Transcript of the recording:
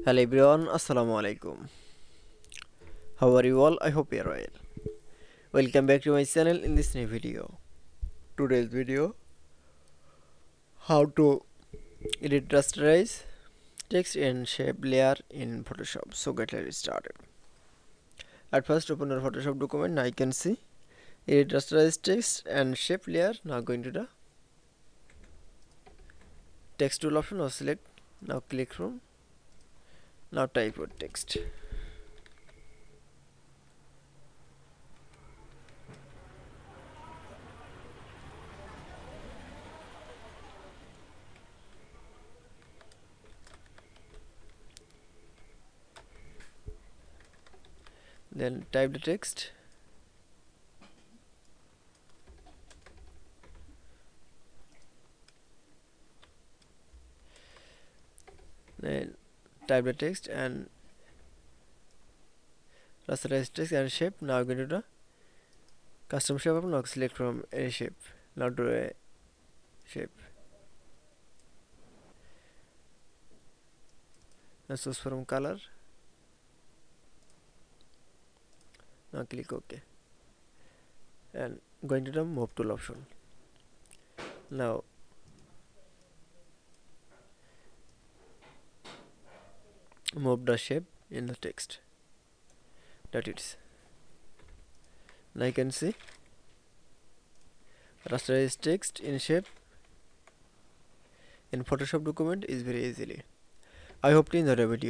Hello everyone, Assalamu alaikum. How are you all? I hope you are well. Welcome back to my channel in this new video. Today's video, how to edit rasterize text and shape layer in Photoshop. So get started. At first open your Photoshop document. Now you can see edit rasterize text and shape layer. Now going to the text tool option. Now select. Now click from. Now type your text. Then type the text. Then type the text and rasterize text and shape. Now go to the custom shape option. Now select from any shape. Now draw a shape. Now choose from color. Now click OK and going to the move tool option. Now move the shape in the text. That is. Now you can see rasterize text in shape in Photoshop document is very easily. I hope you enjoyed the video.